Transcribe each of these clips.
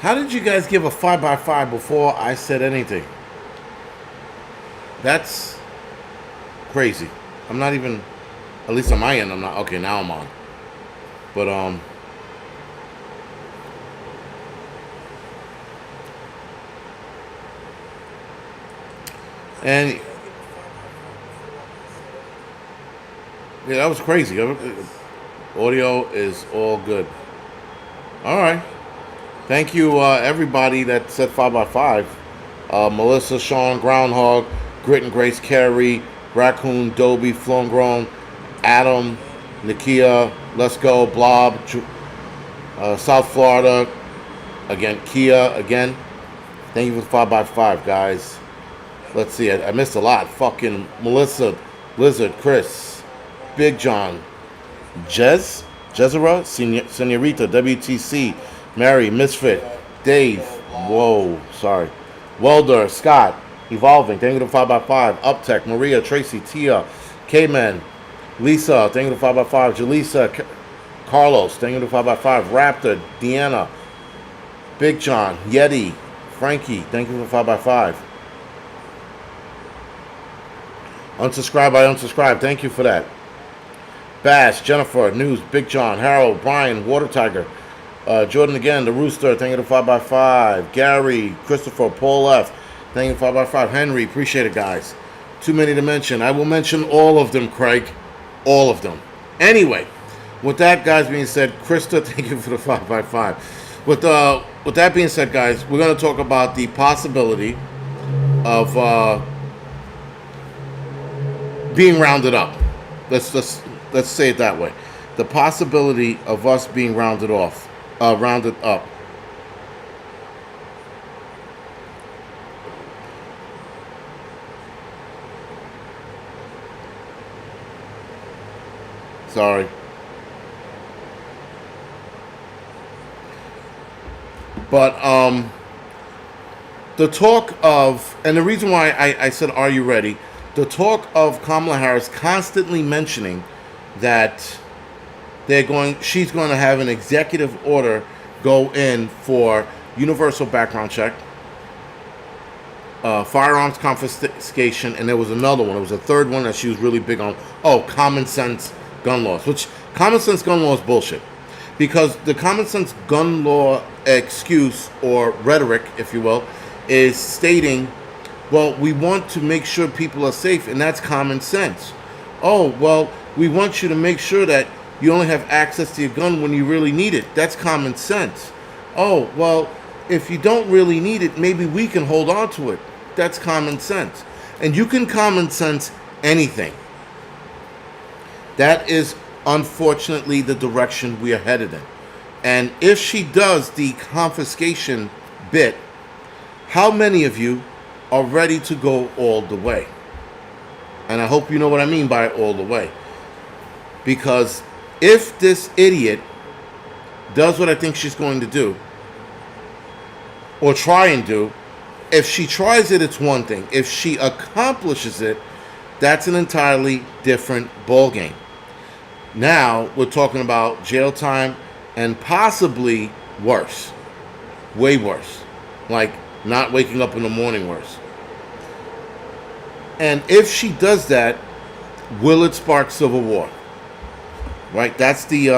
How did you guys give a 5x5 before I said anything? That's crazy. I'm not even, at least on my end, I'm not. Okay, now I'm on. But, and yeah, that was crazy. Audio is all good. All right. Thank you, everybody that said 5x5. Melissa, Sean, Groundhog, Grit and Grace, Carey, Raccoon, Dobie, Flown Grown, Adam, Nakia, Let's Go, Blob, South Florida, again, Kia, again. Thank you for 5x5, guys. Let's see, I missed a lot. Fucking Melissa, Lizard, Chris, Big John, Jezera, Senorita, WTC, Mary, Misfit, Dave, whoa, sorry, Welder, Scott, Evolving, thank you to 5x5, Uptech, Maria, Tracy, Tia, K-Man, Lisa, thank you to 5x5, Jaleesa, Carlos, thank you to 5x5, Raptor, Deanna, Big John, Yeti, Frankie, thank you for 5x5. Unsubscribe, I unsubscribe, thank you for that. Bass, Jennifer, News, Big John, Harold, Brian, Water Tiger, Jordan again, The Rooster, thank you to 5x5. Gary, Christopher, Paul F, thank you to 5x5. Henry, appreciate it, guys. Too many to mention. I will mention all of them, Craig. All of them. Anyway, with that, guys, being said, Krista, thank you for the 5x5. With that being said, guys, we're going to talk about the possibility of being rounded up. Let's say it that way. The possibility of us being rounded up. Sorry. But the talk of, and the reason why I said, are you ready? The talk of Kamala Harris constantly mentioning that she's going to have an executive order go in for universal background check, firearms confiscation, and there was another one. There was a third one that she was really big on. Oh, common sense gun laws, which common sense gun law is bullshit. Because the common sense gun law excuse, or rhetoric, if you will, is stating, well, we want to make sure people are safe, and that's common sense. Oh, well, we want you to make sure that you only have access to your gun when you really need it. That's common sense. Oh, well, if you don't really need it, maybe we can hold on to it. That's common sense. And you can common sense anything. That is, unfortunately, the direction we are headed in. And if she does the confiscation bit, how many of you are ready to go all the way? And I hope you know what I mean by all the way. Because if this idiot does what I think she's going to do, or try and do, if she tries it, it's one thing. If she accomplishes it, that's an entirely different ballgame. Now we're talking about jail time and possibly worse. Way worse. Like not waking up in the morning worse. And if she does that, will it spark civil war? Right? That's the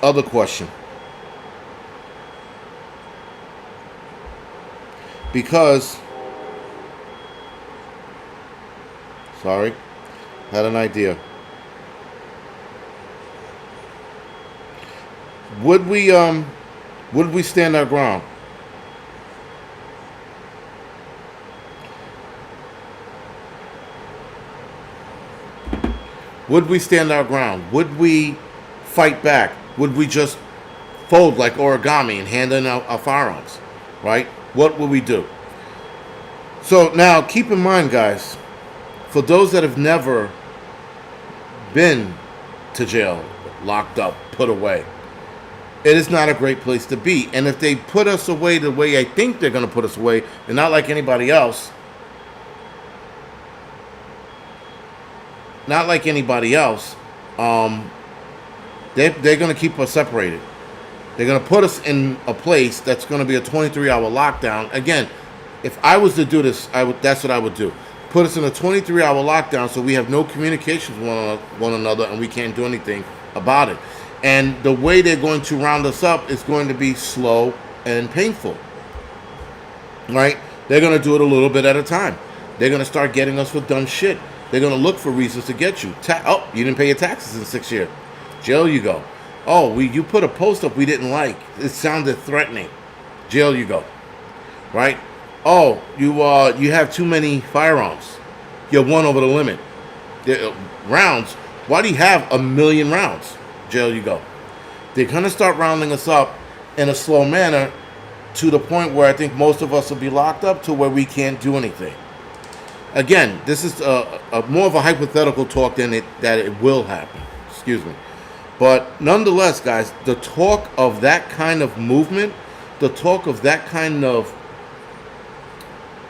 other question. Because, sorry, had an idea. Would we stand our ground? Would we stand our ground? Would we fight back? Would we just fold like origami and hand in our firearms? Right? What would we do? So now keep in mind, guys, for those that have never been to jail, locked up, put away, it is not a great place to be. And if they put us away the way I think they're going to put us away, and not like anybody else, they're going to keep us separated. They're going to put us in a place that's going to be a 23-hour lockdown. Again, if I was to do this, that's what I would do. Put us in a 23-hour lockdown so we have no communications with one another and we can't do anything about it. And the way they're going to round us up is going to be slow and painful. Right? They're going to do it a little bit at a time. They're going to start getting us for dumb shit. They're going to look for reasons to get you. You didn't pay your taxes in 6 years. Jail you go. Oh, you put a post up we didn't like. It sounded threatening. Jail you go. Right? Oh, you have too many firearms. You're one over the limit. Rounds. Why do you have 1 million rounds? Jail you go. They're going to start rounding us up in a slow manner to the point where I think most of us will be locked up to where we can't do anything. Again, this is more of a hypothetical talk than that it will happen. Excuse me. But nonetheless, guys, the talk of that kind of movement, the talk of that kind of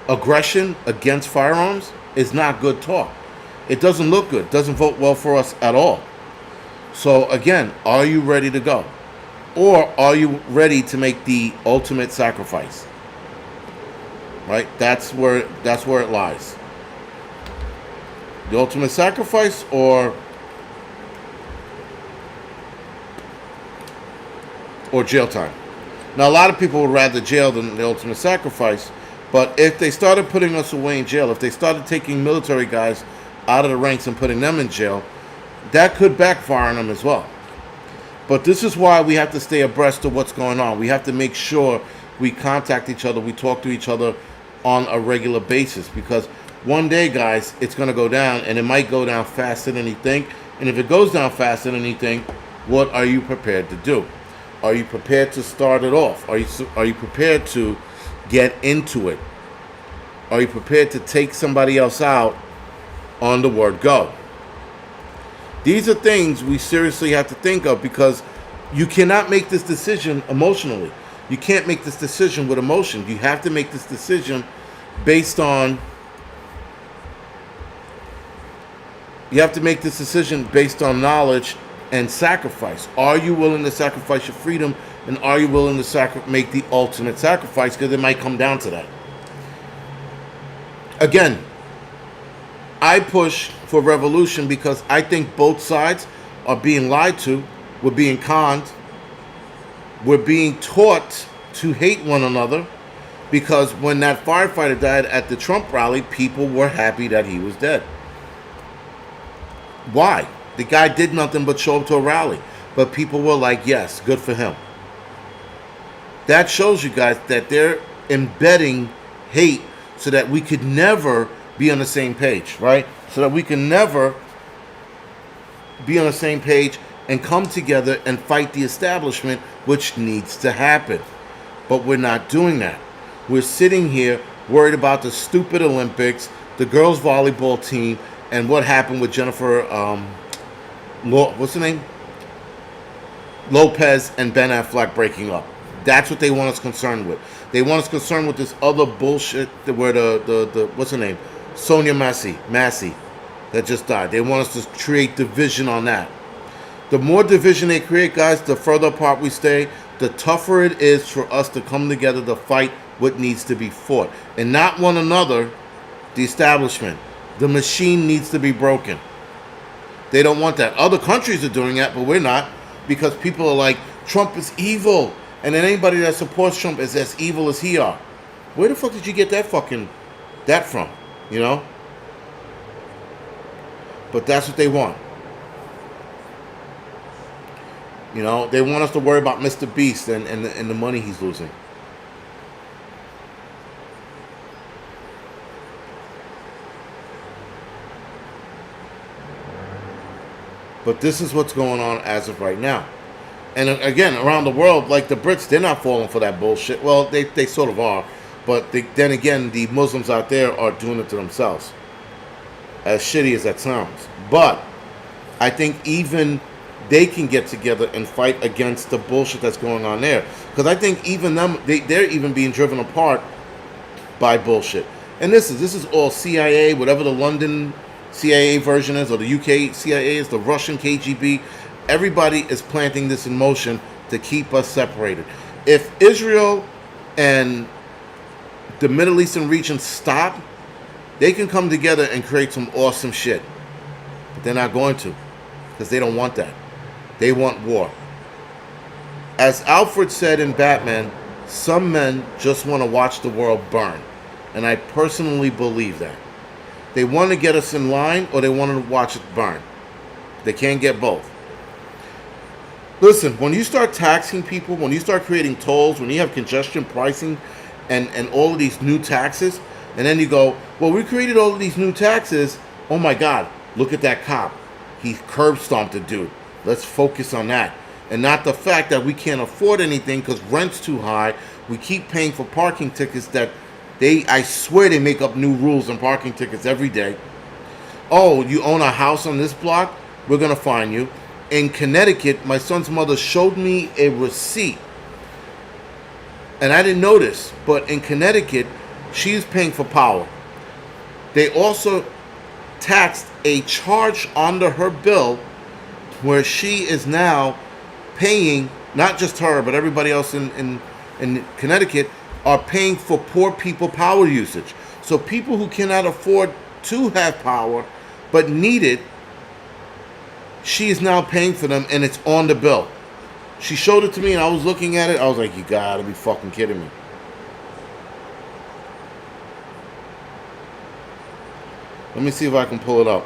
aggression against firearms is not good talk. It doesn't look good. It doesn't vote well for us at all. So again, are you ready to go? Or are you ready to make the ultimate sacrifice? Right? That's where it lies. The ultimate sacrifice or jail time. Now, a lot of people would rather jail than the ultimate sacrifice, but if they started putting us away in jail, if they started taking military guys out of the ranks and putting them in jail, that could backfire on them as well. But this is why we have to stay abreast of what's going on. We have to make sure we contact each other, we talk to each other on a regular basis, because one day, guys, it's going to go down, and it might go down faster than you think. And if it goes down faster than you think, what are you prepared to do? Are you prepared to start it off? Are you prepared to get into it? Are you prepared to take somebody else out on the word go? These are things we seriously have to think of, because you cannot make this decision emotionally. You can't make this decision with emotion. You have to make this decision based on knowledge and sacrifice. Are you willing to sacrifice your freedom, and are you willing to make the ultimate sacrifice? Because it might come down to that. Again, I push for revolution because I think both sides are being lied to. We're being conned. We're being taught to hate one another, because when that firefighter died at the Trump rally, people were happy that he was dead. Why? The guy did nothing but show up to a rally. But people were like, yes, good for him. That shows you guys that they're embedding hate so that we could never be on the same page, right? So that we can never be on the same page and come together and fight the establishment, which needs to happen. But we're not doing that. We're sitting here worried about the stupid Olympics, the girls' volleyball team, and what happened with Jennifer, what's her name? Lopez and Ben Affleck breaking up. That's what they want us concerned with. They want us concerned with this other bullshit where the what's her name? Sonia Massey that just died. They want us to create division on that. The more division they create, guys, the further apart we stay, the tougher it is for us to come together to fight what needs to be fought. And not one another, the establishment. The machine needs to be broken. They don't want that. Other countries are doing that, but we're not, because people are like, Trump is evil, and then anybody that supports Trump is as evil as he are. Where the fuck did you get that from? You know? But that's what they want. You know, they want us to worry about Mr. Beast and the money he's losing. But this is what's going on as of right now. And again, around the world, like the Brits, they're not falling for that bullshit. Well, they sort of are. But then again, the Muslims out there are doing it to themselves. As shitty as that sounds. But I think even they can get together and fight against the bullshit that's going on there. Because I think even them, they're even being driven apart by bullshit. And this is all CIA, whatever the London CIA version is, or the UK CIA is, the Russian KGB. Everybody is planting this in motion to keep us separated. If Israel and the Middle Eastern region stop, they can come together and create some awesome shit. But they're not going to, because they don't want that. They want war. As Alfred said in Batman, some men just want to watch the world burn. And I personally believe that. They want to get us in line, or they want to watch it burn. They can't get both. Listen, when you start taxing people, when you start creating tolls, when you have congestion pricing and all of these new taxes, and then you go, well, we created all of these new taxes. Oh my God, look at that cop. He curb stomped a dude. Let's focus on that. And not the fact that we can't afford anything because rent's too high. We keep paying for parking tickets that I swear they make up new rules on parking tickets every day. Oh, you own a house on this block? We're going to fine you. In Connecticut, my son's mother showed me a receipt. And I didn't notice, but in Connecticut, she's paying for power. They also taxed a charge under her bill where she is now paying, not just her, but everybody else in Connecticut, are paying for poor people power usage. So people who cannot afford to have power but need it, she is now paying for them, and it's on the bill. She showed it to me, and I was looking at it. I was like, you gotta be fucking kidding me. Let me see if I can pull it up.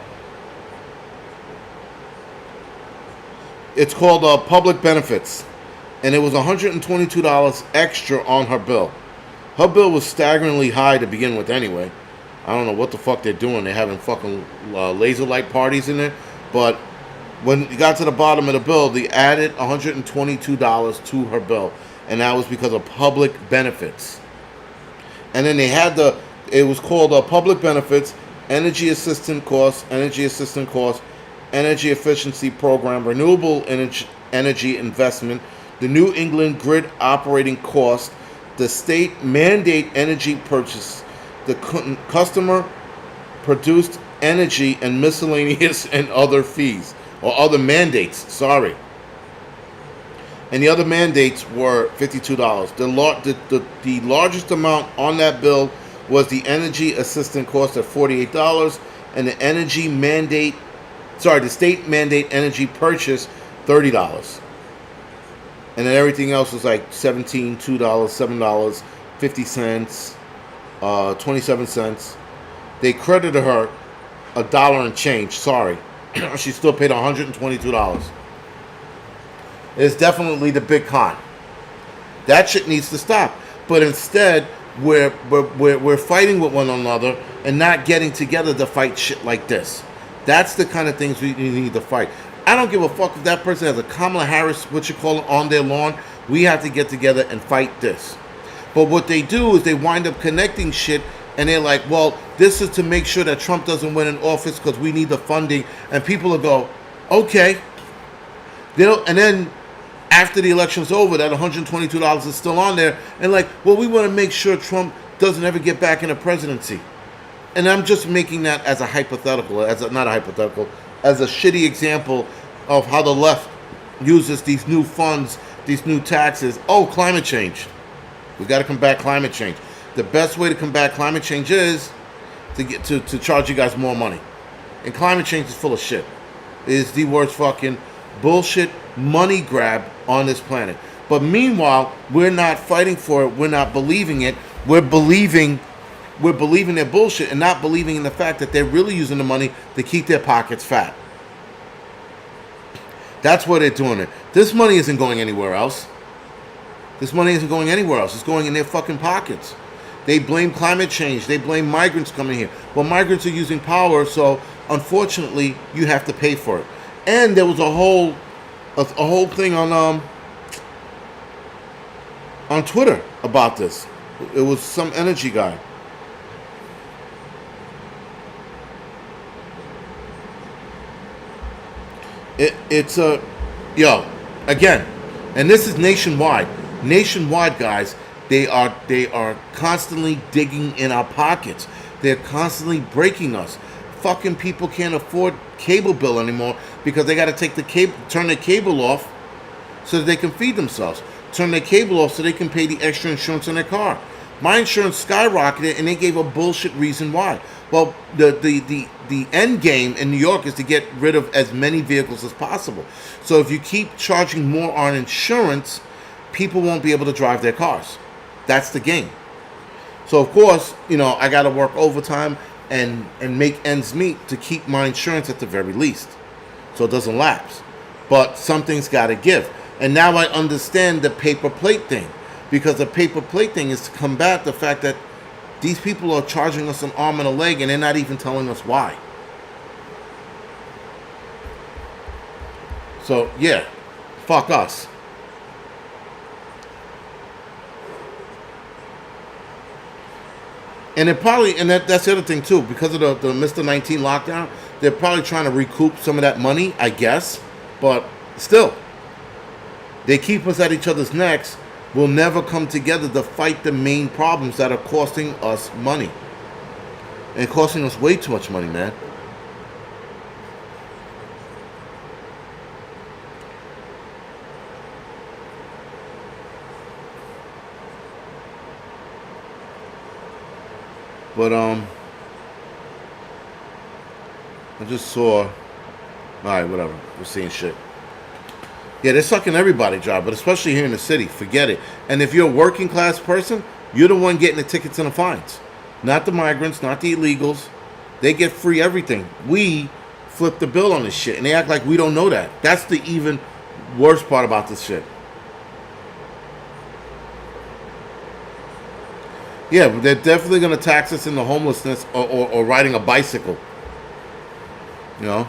It's called Public Benefits, and it was $122 extra on her bill. Her bill was staggeringly high to begin with anyway. I don't know what the fuck they're doing. They're having fucking laser light parties in there. But when you got to the bottom of the bill, they added $122 to her bill. And that was because of public benefits. And then they had it was called Public Benefits, Energy Assistance Costs, Energy Efficiency Program, Renewable Energy Investment, the New England Grid Operating Cost, the state mandate energy purchase, the customer produced energy, and miscellaneous and other fees, or other mandates, sorry. And the other mandates were $52. The largest amount on that bill was the energy assistance cost at $48, and the state mandate energy purchase, $30. And then everything else was like $17, $2, $7, 50 cents, 27 cents. They credited her $1 and change. Sorry. She still paid $122. It's definitely the big con. That shit needs to stop. But instead, we're fighting with one another and not getting together to fight shit like this. That's the kind of things we need to fight. I don't give a fuck if that person has a Kamala Harris, on their lawn. We have to get together and fight this. But what they do is they wind up connecting shit, and they're like, well, this is to make sure that Trump doesn't win in office because we need the funding. And people will go, okay. And then after the election's over, that $122 is still on there. And like, well, we want to make sure Trump doesn't ever get back in the presidency. And I'm just making that as a hypothetical, as a shitty example of how the left uses these new funds, these new taxes. Oh, climate change. We got to combat climate change. The best way to combat climate change is to charge you guys more money. And climate change is full of shit. It is the worst fucking bullshit money grab on this planet. But meanwhile, we're not fighting for it. We're not believing it. We're believing their bullshit and not believing in the fact that they're really using the money to keep their pockets fat. That's why they're doing it. This money isn't going anywhere else. It's going in their fucking pockets. They blame climate change. They blame migrants coming here. Well, migrants are using power, so unfortunately, you have to pay for it. And there was a whole thing on Twitter about this. It was some energy guy. It's again, and this is nationwide. Nationwide, guys, they are constantly digging in our pockets. They're constantly breaking us. Fucking people can't afford cable bill anymore because they got to turn the cable off so that they can feed themselves. Turn their cable off so they can pay the extra insurance on their car. My insurance skyrocketed, and they gave a bullshit reason why. Well, the end game in New York is to get rid of as many vehicles as possible. So if you keep charging more on insurance, people won't be able to drive their cars. That's the game. So of course, I got to work overtime and make ends meet to keep my insurance at the very least, so it doesn't lapse. But something's got to give. And now I understand the paper plate thing, because the paper plate thing is to combat the fact that these people are charging us an arm and a leg, and they're not even telling us why. So yeah, fuck us. And it probably, and that's the other thing too, because of the Mr. 19 lockdown, they're probably trying to recoup some of that money, I guess. But still, they keep us at each other's necks. We'll never come together to fight the main problems that are costing us money. And costing us way too much money, man. But I just saw. Alright, whatever. We're seeing shit. Yeah, they're sucking everybody job, but especially here in the city. Forget it. And if you're a working class person, you're the one getting the tickets and the fines. Not the migrants, not the illegals. They get free everything. We flip the bill on this shit, and they act like we don't know that. That's the even worst part about this shit. Yeah, but they're definitely going to tax us into homelessness or riding a bicycle. You know?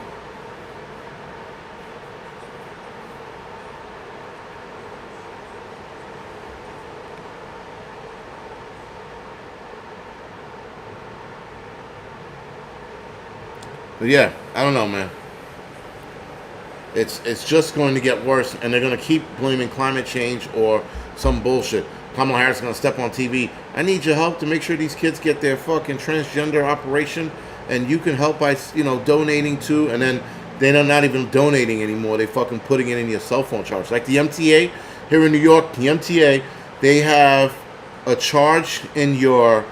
But yeah, I don't know, man. It's just going to get worse, and they're going to keep blaming climate change or some bullshit. Kamala Harris is going to step on TV. I need your help to make sure these kids get their fucking transgender operation, and you can help by, donating to, and then they're not even donating anymore. They're fucking putting it in your cell phone charge. Like the MTA here in New York, the MTA, they have a charge in your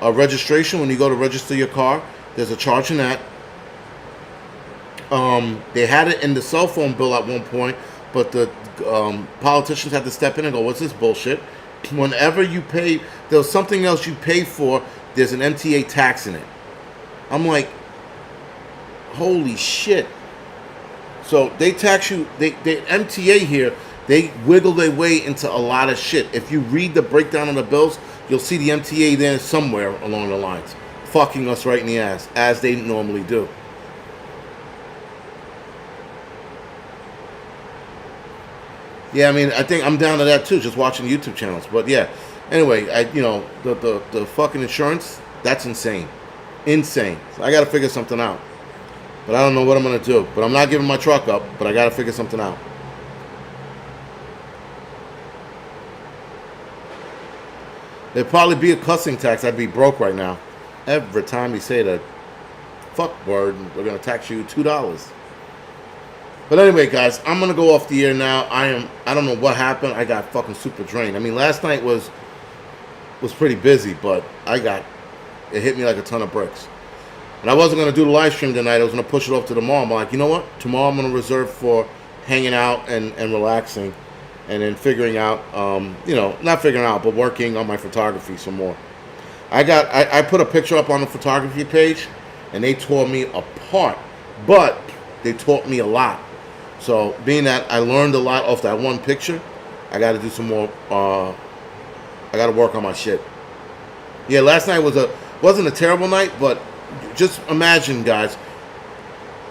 registration when you go to register your car. There's a charge in that. They had it in the cell phone bill at one point, but the politicians had to step in and go, what's this bullshit? Whenever you pay, there's something else you pay for, there's an MTA tax in it. I'm like, holy shit. So they tax you, they MTA here, they wiggle their way into a lot of shit. If you read the breakdown of the bills, you'll see the MTA there somewhere along the lines, fucking us right in the ass, as they normally do. Yeah, I mean, I think I'm down to that too, just watching YouTube channels. But yeah, anyway, the fucking insurance, that's insane. Insane. So I got to figure something out. But I don't know what I'm going to do. But I'm not giving my truck up, but I got to figure something out. There'd probably be a cussing tax. I'd be broke right now. Every time you say the fuck word, we're going to tax you $2. But anyway, guys, I'm going to go off the air now. I don't know what happened. I got fucking super drained. I mean, last night was pretty busy, but it hit me like a ton of bricks. And I wasn't going to do the live stream tonight. I was going to push it off to tomorrow. I'm like, you know what? Tomorrow I'm going to reserve for hanging out and relaxing, and then figuring out, not figuring out, but working on my photography some more. I put a picture up on the photography page, and they tore me apart, but they taught me a lot. So, being that I learned a lot off that one picture, I got to do some more. I got to work on my shit. Yeah, last night wasn't a terrible night, but just imagine, guys,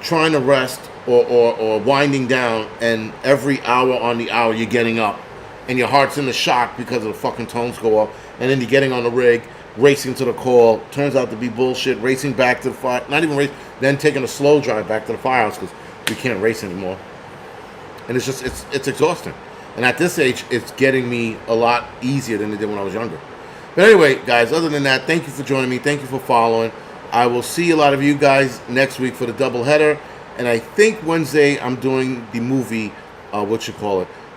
trying to rest or winding down, and every hour on the hour you're getting up, and your heart's in the shock because of the fucking tones go up, and then you're getting on the rig, racing to the call. Turns out to be bullshit. Racing back to the fire, not even race, then taking a slow drive back to the firehouse because we can't race anymore. And it's exhausting. And at this age, it's getting me a lot easier than it did when I was younger. But anyway, guys, other than that, thank you for joining me. Thank you for following. I will see a lot of you guys next week for the doubleheader. And I think Wednesday I'm doing the movie,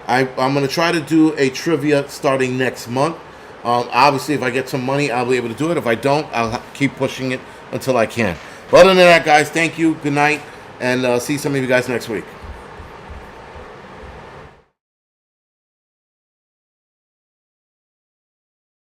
I'm going to try to do a trivia starting next month. Obviously, if I get some money, I'll be able to do it. If I don't, I'll keep pushing it until I can. But other than that, guys, thank you. Good night. And see some of you guys next week.